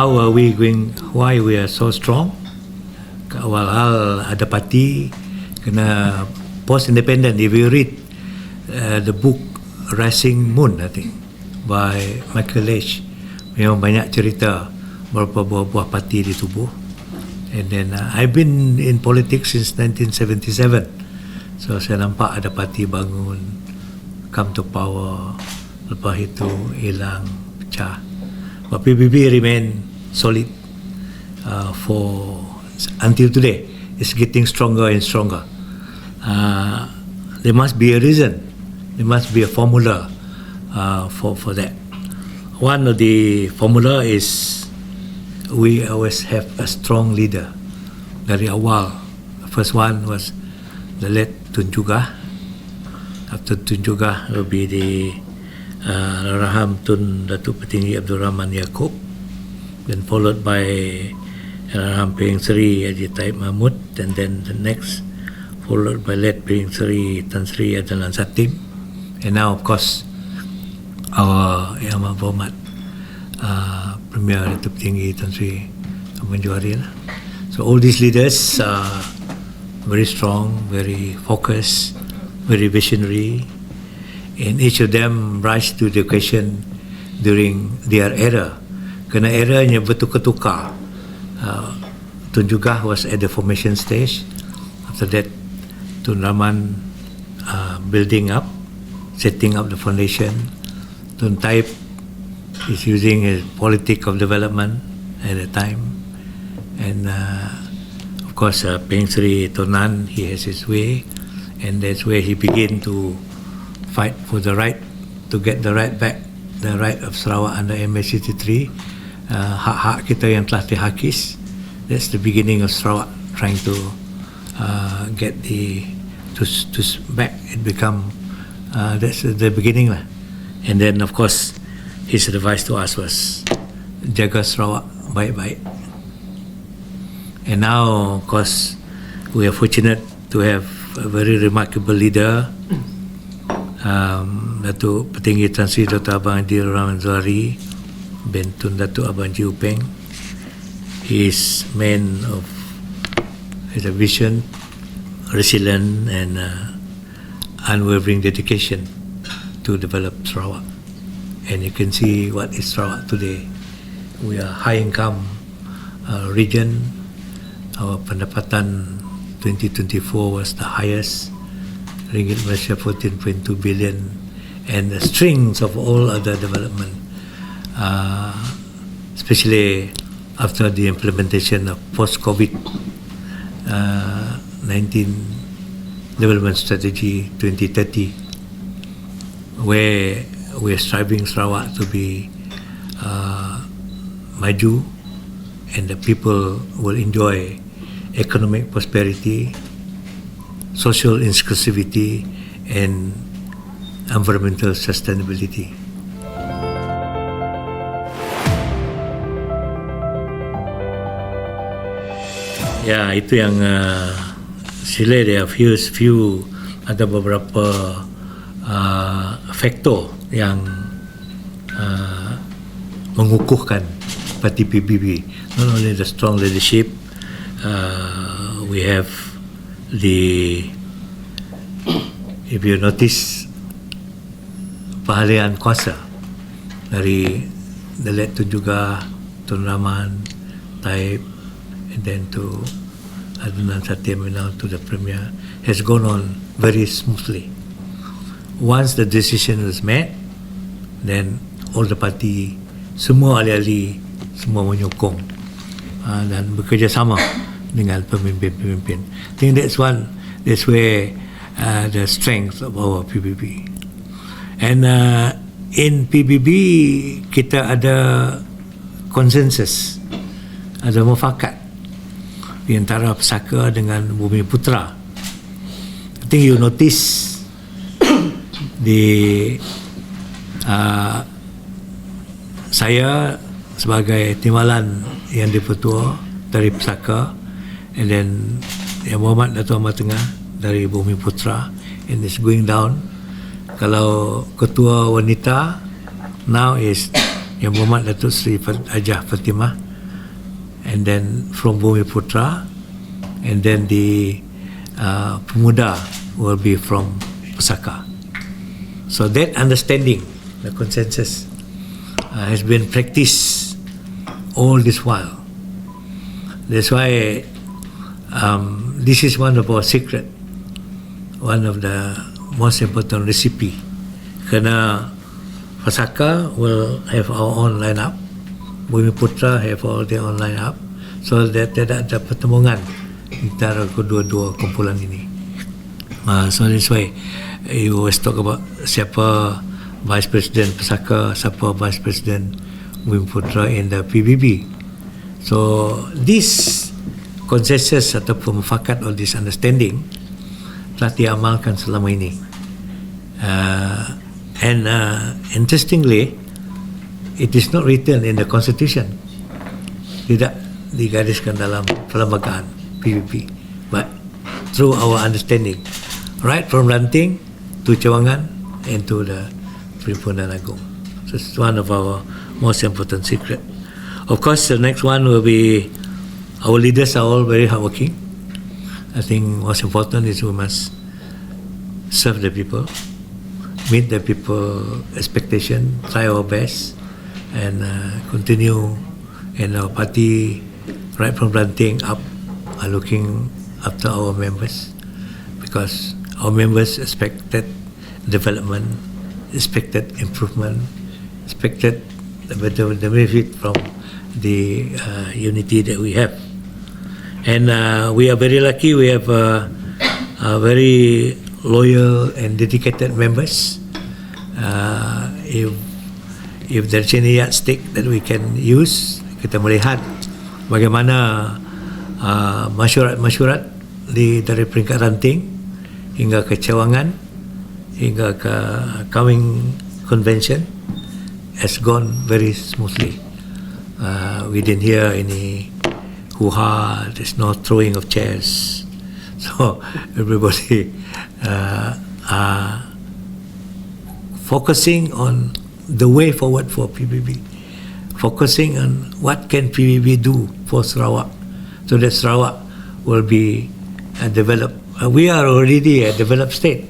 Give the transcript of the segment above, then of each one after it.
how are we going, why we are so strong. Awal-awal ada parti kena post independent. If you read the book Rising Moon, I think, by Michael H, memang banyak cerita berapa buah-buah parti ditubuh. And then I've been in politics since 1977, so saya nampak ada parti bangun, come to power, lepas itu hilang, pecah. But PBB remain solid for until today. It's getting stronger and stronger. There must be a reason. There must be a formula for that. One of the formula is we always have a strong leader. Dari awal, the first one was the late Tun Uggah. After Tun Uggah will be the Raham Tun Datuk Petinggi Abdul Rahman Yaakob, then followed by Raham Peng Sri Haji Taib Mahmud, and then the next followed by late Peng Sri Tan Sri Adalan Satim, and now of course our Yang Amat Berhormat Premier Datuk Petinggi Tan Sri Abang Johari. So all these leaders are very strong, very focused, very visionary, and each of them rise to the occasion during their era. Kerana eranya bertukar-tukar. Tun Uggah was at the formation stage. After that, Tun Rahman building up, setting up the foundation. Tun Taib is using his politic of development at the time. And of course, Peng Sri Tonan, he has his way, and that's where he began to fight for the right, to get the right back, the right of Sarawak under MSCT3, hak-hak kita yang telah dihakis. That's the beginning of Sarawak trying to get the to back and become. That's the beginning lah. And then of course, his advice to us was jaga Sarawak baik-baik. And now, of course, we are fortunate to have a very remarkable leader, Datuk Petinggi Tan Sri Dr. Abang Haji Rahman Zuari bin Tun Datuk Abang Haji Upeng. He is man of his vision, resilient, and unwavering dedication to develop Sarawak. And you can see what is Sarawak today. We are high income region. Our pendapatan 2024 was the highest, ringgit Malaysia 14.2 billion, and the strings of all other development, especially after the implementation of post-COVID-19 development strategy 2030, where we are striving Sarawak to be maju, and the people will enjoy economic prosperity, social inclusivity, and environmental sustainability. Ya, itu yang sila dia few ada beberapa faktor yang mengukuhkan Parti PBB. Not only the strong leadership, we have the, if you notice, pahalian kuasa dari the late Tun Uggah, Tun Rahman, Taib, and then to Adnan Satim, now to the Premier, has gone on very smoothly. Once the decision was made, then all the party, semua ahli-ahli, semua menyokong dan bekerjasama dengan pemimpin-pemimpin. I think that's where the strength of our PBB. And in PBB kita ada konsensus, ada mufakat di antara Pesaka dengan Bumiputera. I think you notice saya sebagai timbalan yang dipertua dari Pesaka, and then Yang Berhormat Datuk Amar Tengah dari Bumiputera, and it's going down. Kalau ketua wanita now is Yang Berhormat Datuk Sri Hajah Fatimah and then from Bumiputera, and then the Pemuda will be from Pesaka. So that understanding, the consensus, has been practiced all this while. That's why this is one of our secret, one of the most important recipe. Kerana Pesaka will have our own line-up, Bumiputera have all their own line-up, so that tidak ada pertemuan antara kedua-dua kumpulan ini. So that's why you always talk about siapa Vice President Pesaka, siapa Vice President Bumiputera in the PBB. So this consensus ataupun mufakat, or this understanding telah diamalkan selama ini. And interestingly, it is not written in the constitution, tidak digariskan dalam perlembagaan PBB, but through our understanding, right from ranting to cawangan and to the Perhimpunan Agung. So it's one of our most important secret. Of course, the next one will be, our leaders are all very hardworking. I think what's important is we must serve the people, meet the people expectation, try our best, and continue in our party right from ranting up, looking after our members, because our members expected development, expected improvement, expected the benefit from the unity that we have. And we are very lucky, we have very loyal and dedicated members. If there's any yardstick that we can use, kita melihat bagaimana masyarakat dari peringkat ranting hingga ke cawangan, hingga ke coming convention has gone very smoothly. We didn't hear any hoo-ha, there's no throwing of chairs. So everybody are focusing on the way forward for PBB, focusing on what can PBB do for Sarawak, so that Sarawak will be developed. We are already a developed state.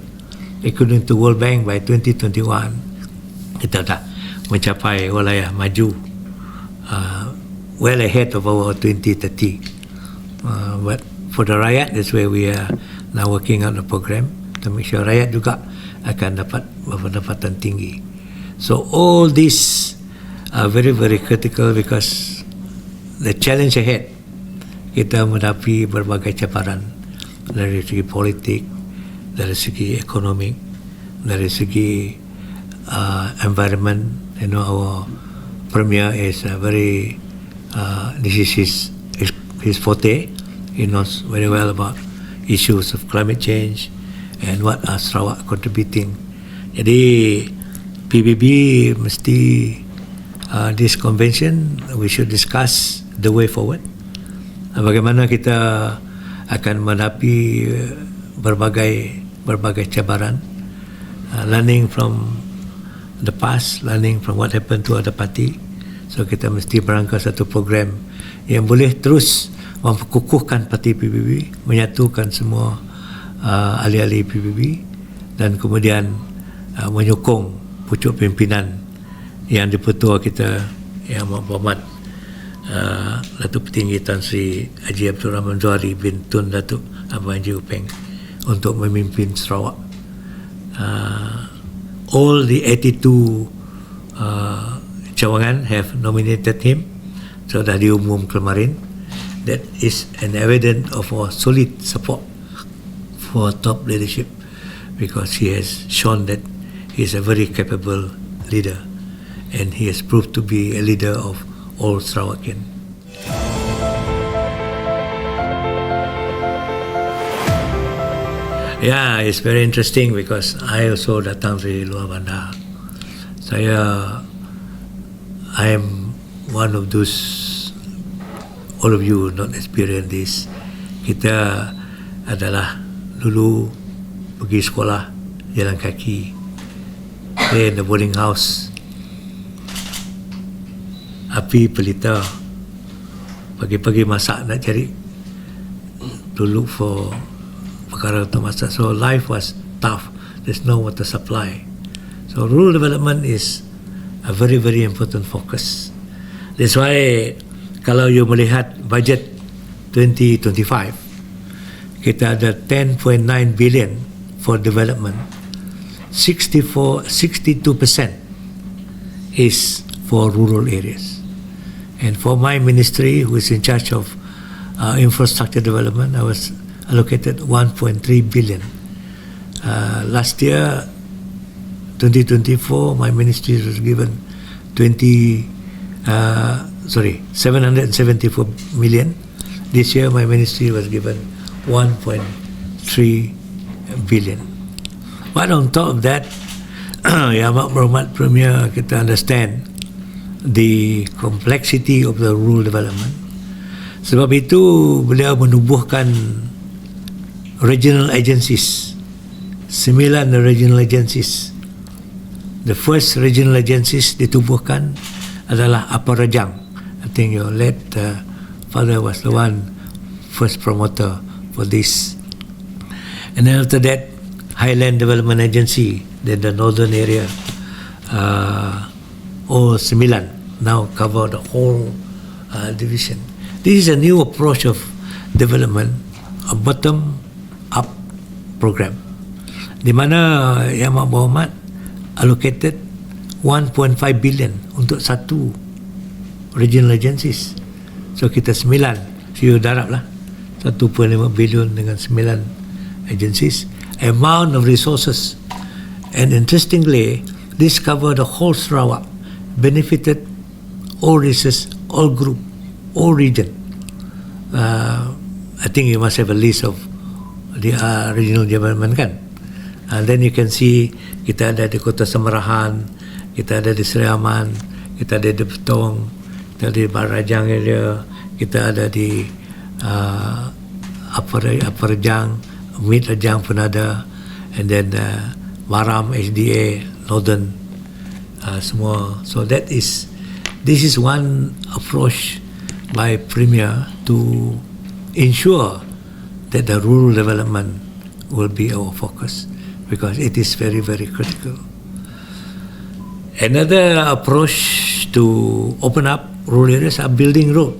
According to World Bank, by 2021, kita dah mencapai wilayah maju, well ahead of our 2030. But for the rakyat, that's where we are now working on the program to make sure rakyat juga akan dapat pendapatan tinggi. So all these are very, very critical, because the challenge ahead, kita menghadapi berbagai cabaran dari segi politik, dari segi ekonomi, dari segi environment. You know, our Premier is very this is his forte. He knows very well about issues of climate change and what are Sarawak contributing. Jadi PBB mesti this convention, we should discuss the way forward. Bagaimana kita akan menghadapi berbagai cabaran, learning from the past, learning from what happened to other party. So kita mesti berangkat satu program yang boleh terus memperkukuhkan parti PBB, menyatukan semua ahli-ahli PBB, dan kemudian menyokong pucuk pimpinan yang dipertua kita yang berhormat Datuk Petinggi Tan Sri Haji Abdul Rahman Zuhari bin Tun Datuk Abang Haji Upeng untuk memimpin Sarawak. All the 82 cawangan have nominated him, so dah diumum kemarin. That is an evidence of our solid support for top leadership, because he has shown that he is a very capable leader, and he has proved to be a leader of all Sarawakian. Yeah, it's very interesting because I also datang dari luar bandar. I am one of those, all of you not experience this. Kita adalah dulu pergi sekolah jalan kaki, stay in the boarding house, api pelita, pagi-pagi masak nak cari to look for perkara untuk masak. So life was tough. There's no water supply. So rural development is a very, very important focus. That's why kalau you melihat budget 2025, kita ada 10.9 billion for development. 62% is for rural areas. And for my ministry, who is in charge of infrastructure development, I was allocated 1.3 billion. Last year, 2024, my ministry was given 774 million. This year, my ministry was given 1.3 billion. But on top of that, Yang Amat Berhormat Premier, kita understand the complexity of the rural development. Sebab itu beliau menubuhkan regional agencies, 9 regional agencies. The first regional agencies ditubuhkan adalah Upper Rajang. I think your late father was the first promoter for this. And then after that, Highland Development Agency, then the northern area, all 9 now cover the whole division. This is a new approach of development, a bottom-up program, di mana Yang Amat Berhormat allocated 1.5 billion untuk satu regional agencies. So kita 9, so you darab lah 1.5 billion dengan 9 agencies, amount of resources. And interestingly, this covered the whole Sarawak, benefited all races, all group, all region. I think you must have a list of the regional development kan. Then you can see kita ada di Kota Semerahan, kita ada di Seriaman, kita ada di Betong, kita ada di Barajang area, kita ada di Upper Rajang, Mid Rajang pun ada, and then Maram, HDA, Northern, semua. So this is one approach by Premier to ensure that the rural development will be our focus, because it is very, very critical. Another approach to open up rural areas are building road.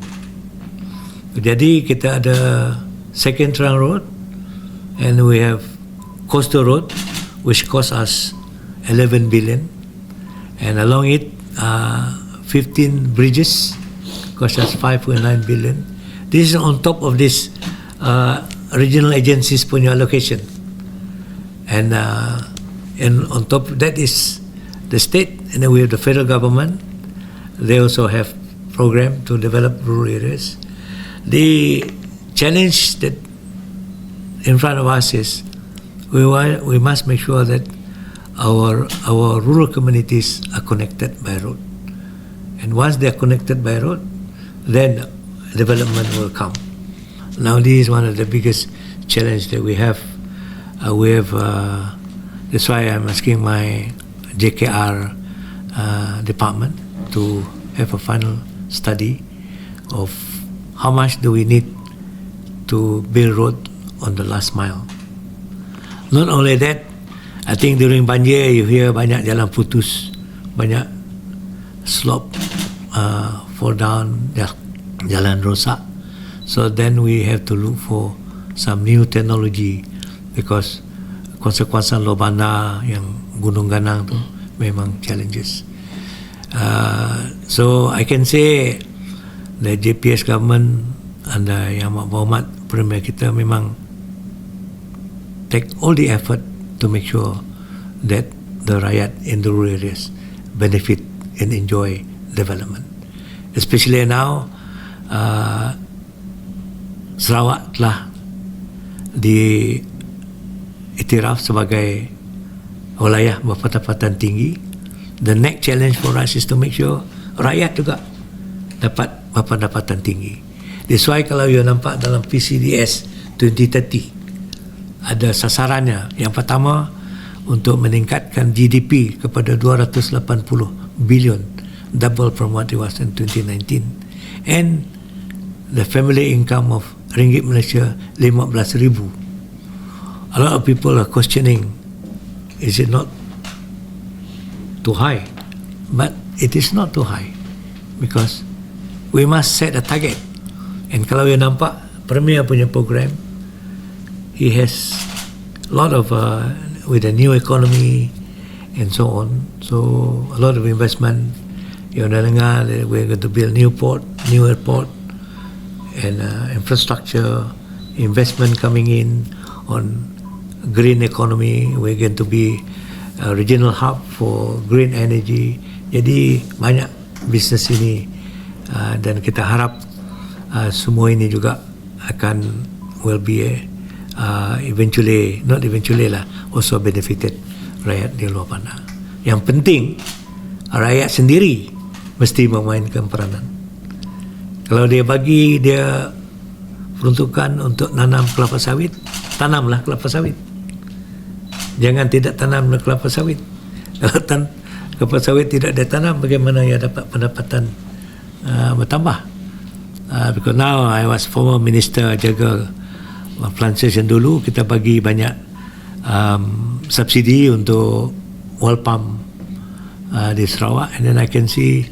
Jadi kita ada Second Trunk Road, and we have Coastal Road, which cost us 11 billion, and along it 15 bridges cost us 5.9 billion. This is on top of this regional agencies punya allocation, and on top of that is the state, and then we have the federal government. They also have program to develop rural areas. The challenge that in front of us is we must make sure that our rural communities are connected by road, and once they are connected by road, then development will come. Now this is one of the biggest challenge that we have. That's why I'm asking my JKR department to have a final study of how much do we need to build road on the last mile. Not only that, I think during banjir you hear banyak jalan putus, banyak slope fall down, jalan rosak. So then we have to look for some new technology, because konsekuensi lobana yang gunung ganang tu memang challenges. So I can say the JPS government under Yang Amat Berhormat Premier kita memang take all the effort to make sure that the rakyat in the rural areas benefit and enjoy development. Especially now, Sarawak telah diiktiraf sebagai wilayah berpendapatan tinggi. The next challenge for us is to make sure rakyat juga dapat berpendapatan tinggi. That's why kalau you nampak dalam PCDS 2030 ada sasarannya. Yang pertama, untuk meningkatkan GDP kepada 280 bilion, double from what it was in 2019, and the family income of ringgit Malaysia 15,000. A lot of people are questioning, is it not too high? But it is not too high, because we must set a target. And kalau you nampak Premier punya program, he has a lot of with the new economy and so on, so a lot of investment. You dah dengar we're going to build new port, new airport, and infrastructure investment coming in on green economy. We're going to be a regional hub for green energy. Jadi banyak bisnes ini, dan kita harap semua ini juga akan will be eventually, not eventually lah, also benefited rakyat di luar sana. Yang penting rakyat sendiri mesti memainkan peranan. Kalau dia bagi dia peruntukan untuk nanam kelapa sawit, tanamlah kelapa sawit. Jangan tidak tanam kelapa sawit. Kalau kelapa sawit tidak ditanam, bagaimana ia dapat pendapatan bertambah? Because now I was former minister jaga plantation dulu, kita bagi banyak subsidi untuk well pump di Sarawak, and then I can see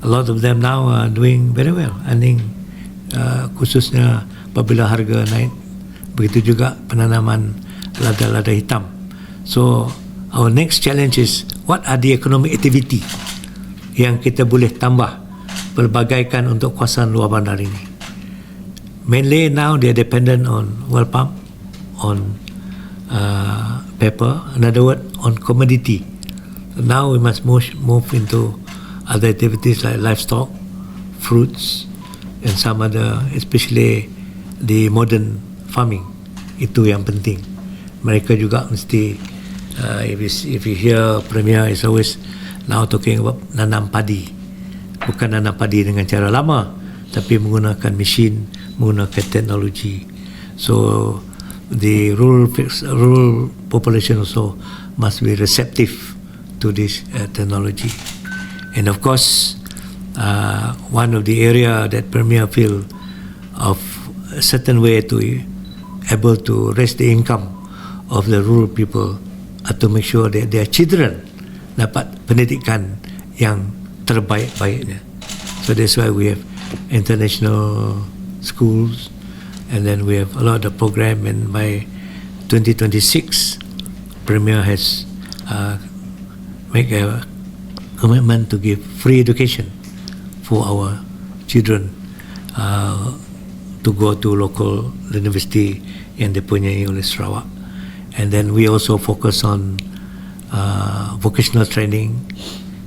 a lot of them now are doing very well, earning, khususnya apabila harga naik. Begitu juga penanaman lada-lada hitam. So our next challenge is, what are the economic activity yang kita boleh tambah pelbagaikan untuk kawasan luar bandar ini. Mainly now they are dependent on well pump, on paper, in other words on commodity. Now we must move into other activities like livestock, fruits, and some other, especially the modern farming. Itu yang penting. Mereka juga mesti, if you hear Premier is always now talking about nanam padi. Bukan nanam padi dengan cara lama, tapi menggunakan mesin, menggunakan teknologi. So the rural population also must be receptive to this technology. And of course, one of the area that Premier feel of a certain way to able to raise the income of the rural people, to make sure that their children dapat pendidikan yang terbaik-baiknya. So that's why we have international schools, and then we have a lot of program, and by 2026 Premier has make a commitment to give free education for our children to go to local university yang dipunyai oleh Sarawak. And then we also focus on vocational training.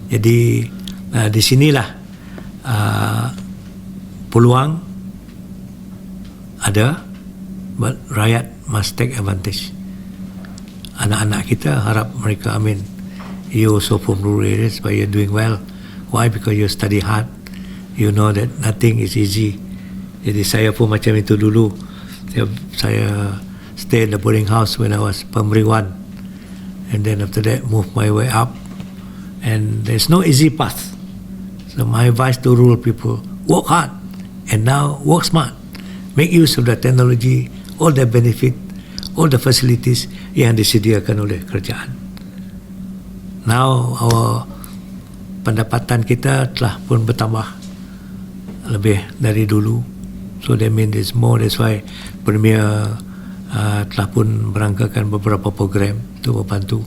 Jadi di sinilah peluang ada, but rakyat must take advantage. Anak-anak kita harap mereka, you also from rural areas, but you're doing well. Why? Because you study hard. You know that nothing is easy. Jadi saya pun macam itu dulu. Saya stay in the boarding house when I was primary 1, and then after that move my way up, and there's no easy path. So my advice to rural people, work hard, and now work smart. Make use of the technology, all the benefit, all the facilities yang disediakan oleh kerajaan. Now our pendapatan kita telah pun bertambah lebih dari dulu. So that means there's more. That's why Premier telah pun berangkakan beberapa program untuk membantu,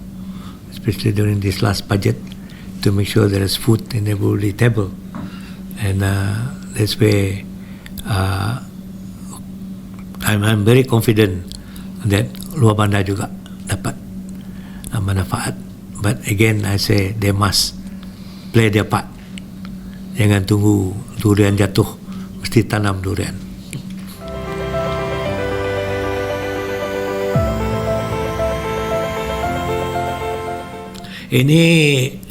especially during this last budget, to make sure there is food in every table. And that's why I'm very confident that luar bandar juga dapat manfaat. But again I say they must play their part. Jangan tunggu durian jatuh, mesti tanam durian. Ini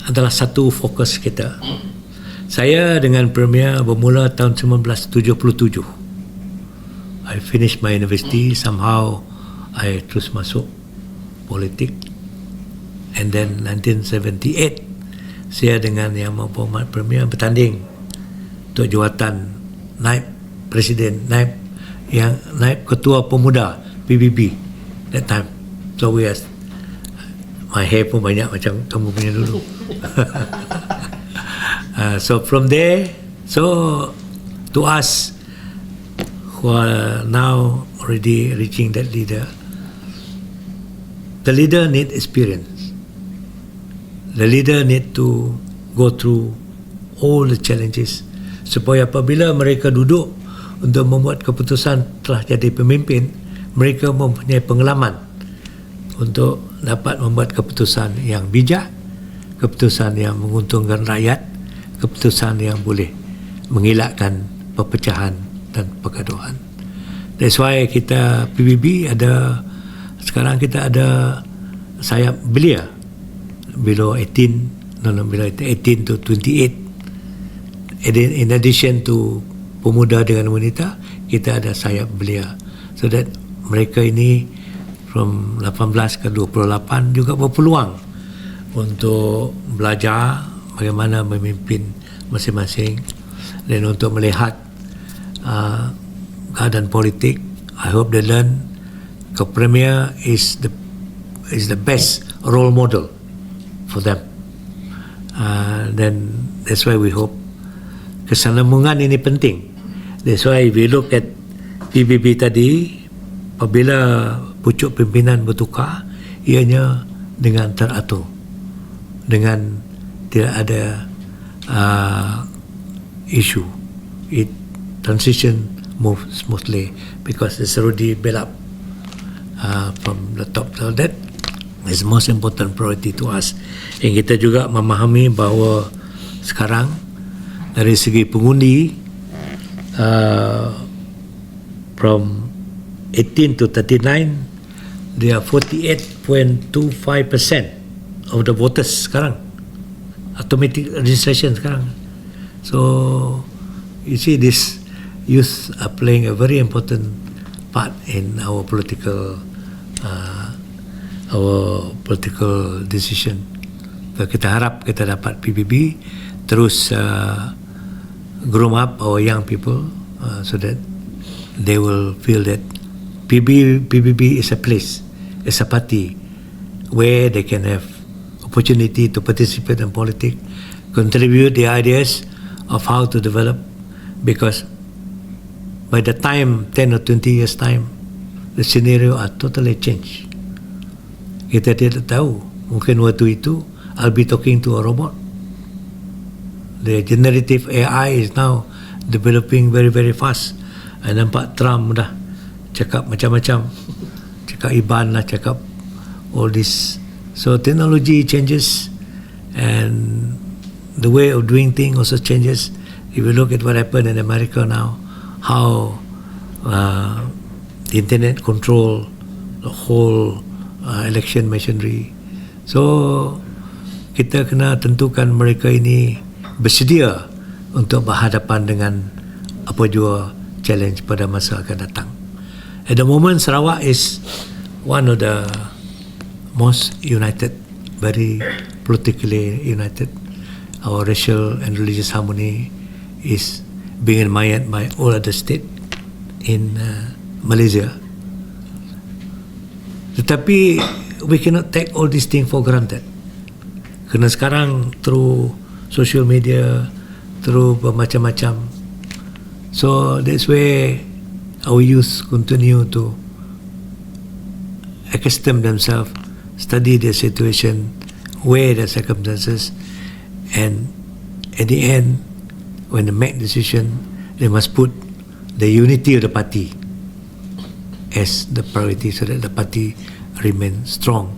adalah satu fokus kita. Saya dengan Premier bermula tahun 1977. I finished my university, somehow I terus masuk politik, and then 1978 saya dengan yang Premier bertanding untuk jawatan naib Presiden, naib ketua pemuda PBB that time. So we are, my hair pun banyak macam kamu punya dulu. So from there, so to us who are now already reaching that leader, the leader need experience. The leader need to go through all the challenges supaya apabila mereka duduk untuk membuat keputusan telah jadi pemimpin, mereka mempunyai pengalaman untuk dapat membuat keputusan yang bijak, keputusan yang menguntungkan rakyat, keputusan yang boleh mengelakkan perpecahan dan pergaduhan. That's why kita PBB ada, sekarang kita ada sayap belia below 18 to 28. In addition to pemuda dengan wanita, kita ada sayap belia, so that mereka ini from 18 ke 28 juga berpeluang untuk belajar bagaimana memimpin masing-masing dan untuk melihat keadaan politik. I hope they learn the Premier is the best role model for them. Then that's why we hope kesinambungan ini penting. That's why we look at PBB tadi, apabila pucuk pimpinan bertukar, ianya dengan teratur, dengan tidak ada issue. It transition move smoothly because it's already built up from the top. So that is the most important priority to us. Yang kita juga memahami bahawa sekarang dari segi pengundi from 18 to 39, they are 48.25% of the voters sekarang, automatic registration sekarang. So you see, this youth are playing a very important part in our political decision. So kita harap kita dapat PBB terus grow up our young people so that they will feel that PBB is a place, is a party where they can have opportunity to participate in politics, contribute the ideas of how to develop, because by the time 10 or 20 years time, the scenario are totally changed. Kita tidak tahu, mungkin waktu itu I'll be talking to a robot. The generative AI is now developing very very fast. I nampak Trump dah cakap macam-macam, cakap IBAN lah, cakap all this. So technology changes and the way of doing things also changes. If you look at what happened in America now, how the internet control the whole election machinery. So kita kena tentukan mereka ini bersedia untuk berhadapan dengan apa jua challenge pada masa akan datang. At the moment, Sarawak is one of the most united, very politically united. Our racial and religious harmony is being admired by all other states in Malaysia. Tetapi we cannot take all these things for granted. Kerana sekarang through social media, through bermacam-macam. So that's where our youth continue to accustom themselves, study their situation, weigh their circumstances, and at the end, when they make decision, they must put the unity of the party as the priority, so that the party remains strong,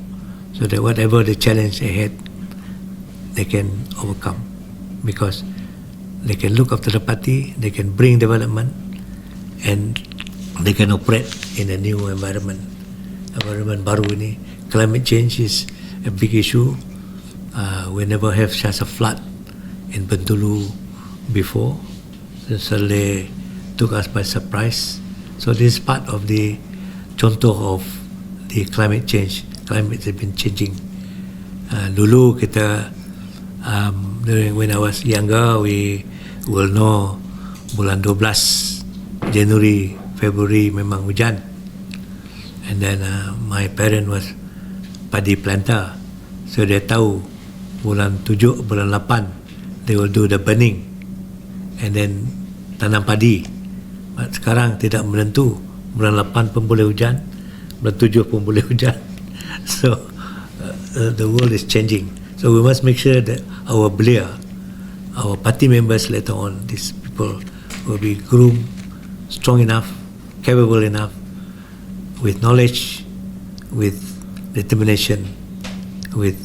so that whatever the challenge ahead, they can overcome, because they can look after the party, they can bring development, and they can operate in a new environment baru ini. Climate change is a big issue. We never have such a flood in Bintulu before. It suddenly took us by surprise. So this is part of the contoh of the climate change. Climate has been changing. Dulu kita when I was younger, we will know bulan 12 January, February memang hujan. And then my parent was padi planter, so dia tahu bulan 7, bulan 8 they will do the burning and then tanam padi. But sekarang tidak menentu, bulan 8 pun boleh hujan, bulan 7 pun boleh hujan. So the world is changing, so we must make sure that our belia, our party members later on, these people will be groomed strong enough, capable enough, with knowledge, with determination, with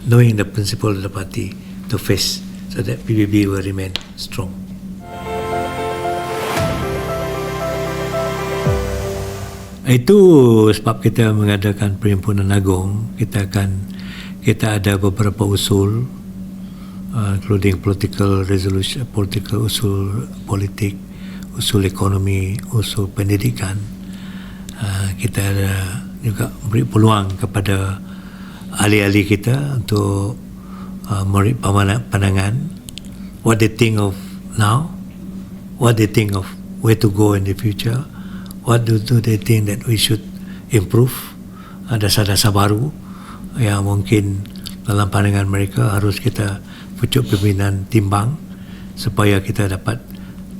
knowing the principle of the party to face, so that PBB will remain strong. Itu sebab kita mengadakan Perhimpunan Agung. Kita ada beberapa usul, including political resolution, political usul politik, usul ekonomi, usul pendidikan. Kita ada juga beri peluang kepada ahli-ahli kita untuk memberi pandangan what they think of now, what they think of where to go in the future, what do they think that we should improve, dasar-dasar baru yang mungkin dalam pandangan mereka harus kita pucuk pimpinan timbang supaya kita dapat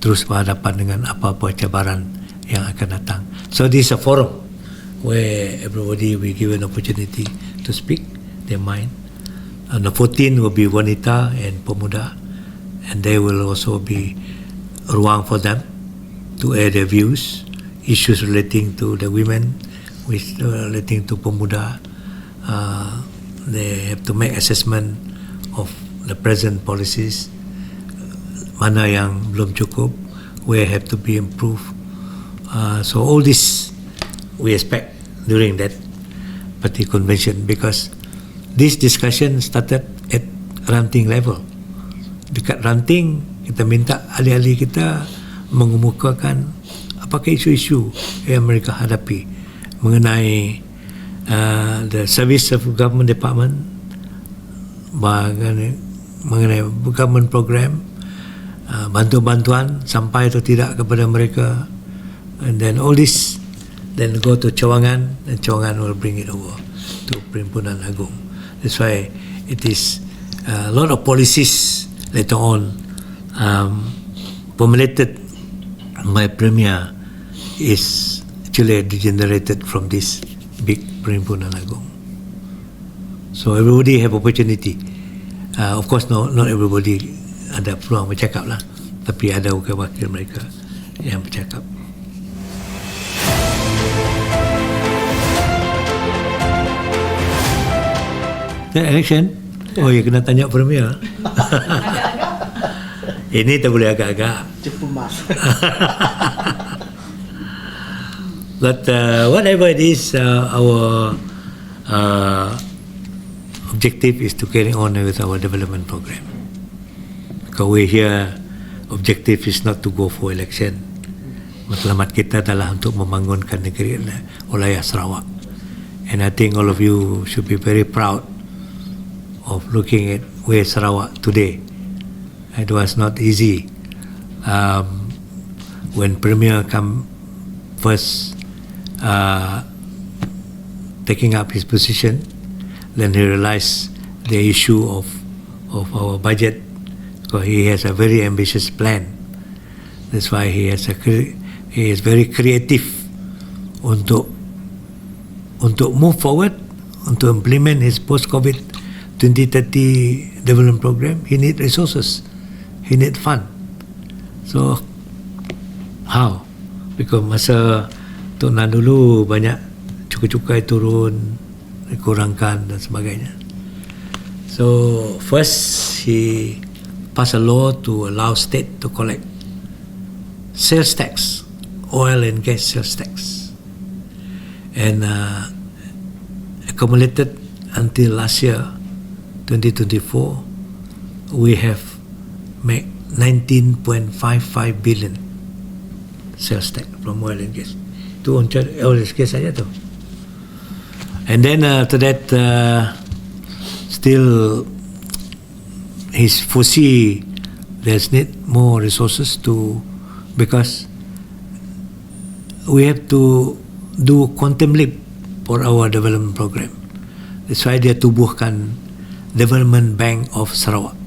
terus berhadapan dengan apa-apa cabaran yang akan datang. So this is a forum where everybody will give an opportunity to speak their mind. On the 14 will be wanita and pemuda, and there will also be ruang for them to air their views, issues relating to the women, which relating to pemuda. They have to make assessment of the present policies, mana yang belum cukup, where have to be improved. So all this we expect during that party convention, because this discussion started at ranting level. Dekat ranting, kita minta ahli-ahli kita mengemukakan apakah isu-isu yang mereka hadapi mengenai the service of government department, mengenai government program, bantuan-bantuan sampai atau tidak kepada mereka, and then all this then go to cawangan, and cawangan will bring it over to Perhimpunan Agung. That's why it is a lot of policies later on formulated by Premier is actually degenerated from this big Perhimpunan Agung. So everybody have opportunity. Of course not everybody ada peluang bercakap lah, tapi ada wakil-wakil mereka yang bercakap. Election? Oh ya, kena tanya Premier. Ini tak boleh agak-agak. Cepumas. But whatever it is, our objective is to carry on with our development program. Because we here, objective is not to go for election. Matlamat kita adalah untuk membangunkan negeri wilayah Sarawak. And I think all of you should be very proud of looking at where Sarawak today. It was not easy. When Premier come first taking up his position, then he realized the issue of our budget, because he has a very ambitious plan. That's why he is very creative untuk move forward, untuk implement his post-COVID 2030 development program. He need resources, he need fund. So how? Because masa Tok Nan dulu banyak cukai-cukai turun, dikurangkan dan sebagainya. So first he passed a law to allow state to collect sales tax, oil and gas sales tax, and accumulated until last year 2024 we have made 19.55 billion sales tax from oil and gas. Itu untuk oil and gas saja tu. And then after that still he's foresee there's need more resources to, because we have to do quantum leap for our development program. That's why dia tubuhkan Development Bank of Sarawak.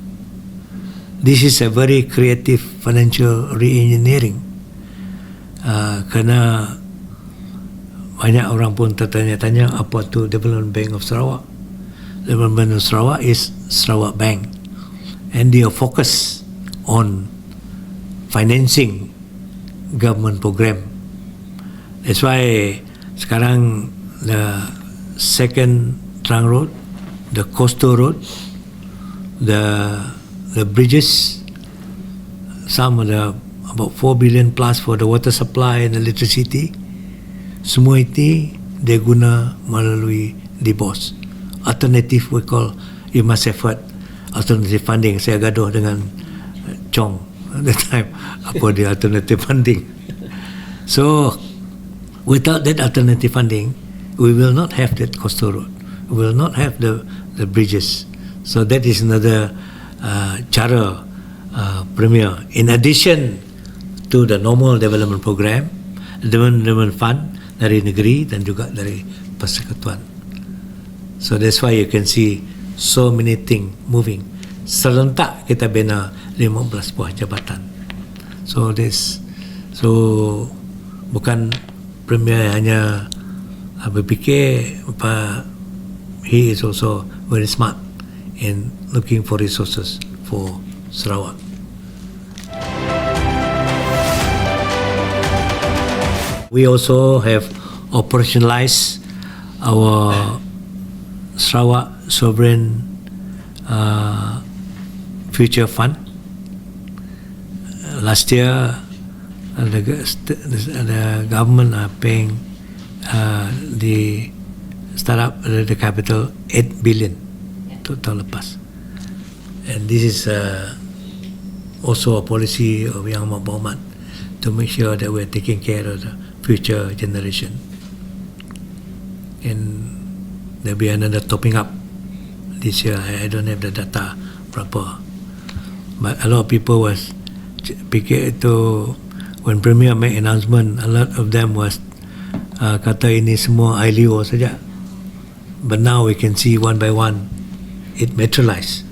This is a very creative financial re-engineering. Kerana banyak orang pun tertanya-tanya apa tu Development Bank of Sarawak. Development Bank of Sarawak is Sarawak Bank, and they are focused on financing government program. That's why sekarang the second trunk road, the coastal road, the bridges, some of the about 4 billion plus for the water supply and electricity, semua itu dia guna melalui DBOS. Alternative we call, you must have heard alternative funding. Saya gaduh dengan Chong at the time apa dia alternative funding. So without that alternative funding, we will not have that coastal road, we will not have the bridges. So that is another cara premier, in addition to the normal development program, development fund dari negeri dan juga dari persekutuan. So that's why you can see so many things moving. Serentak kita bina 15 buah jabatan. So bukan premier hanya berfikir, he is also very smart in looking for resources for Sarawak. We also have operationalized our Sarawak Sovereign Future Fund. Last year, the government are paying the startup, the capital, 8 billion total lepas. And this is also a policy of Yang Amat Berhormat to make sure that we're taking care of the future generation. And there'll be another topping up this year. I don't have the data proper, but a lot of people was fikir itu when Premier make announcement, a lot of them was kata ini semua ILO saja. But now we can see one by one it materialize.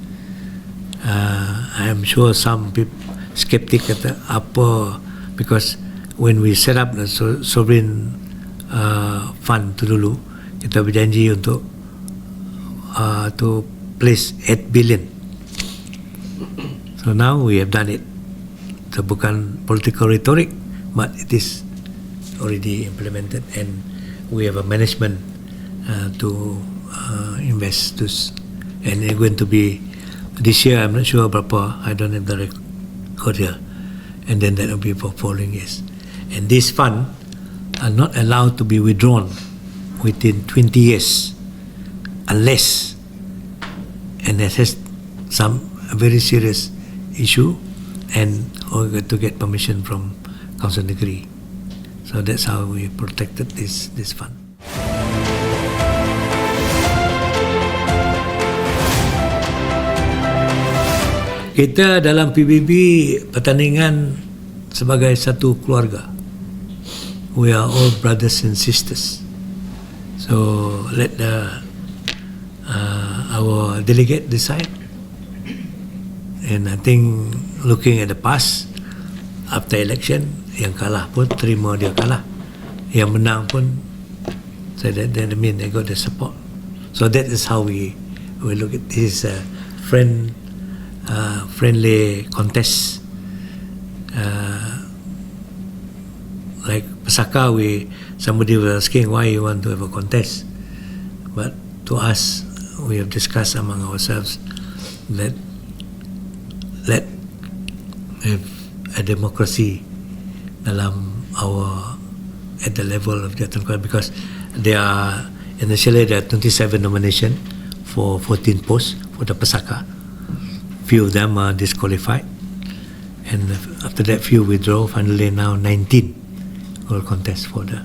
I am sure some people skeptic kata apa, because when we set up the sovereign fund tu dulu, kita berjanji untuk to place 8 billion. So now we have done it. So bukan political rhetoric, but it is already implemented, and we have a management to invest this, and it's going to be this year. I'm not sure berapa, I don't have the record here, and then that will be for following years. And this fund are not allowed to be withdrawn within 20 years unless, and that has some very serious issue, and or to get permission from Council Negeri. So that's how we protected this fund. Kita dalam PBB pertandingan sebagai satu keluarga. We are all brothers and sisters. So let our delegate decide. And I think looking at the past, after election, yang kalah pun terima dia kalah, yang menang pun that mean they got the support. So that is how we look at this friendly contest. Like Pesaka, somebody was asking why you want to have a contest, but to us, we have discussed among ourselves that let have a democracy dalam at the level of Jabatan Kuala, because initially there are 27 nomination for 14 posts for the Pesaka. Few of them are disqualified, and after that few withdraw. Finally now 19 will contest for the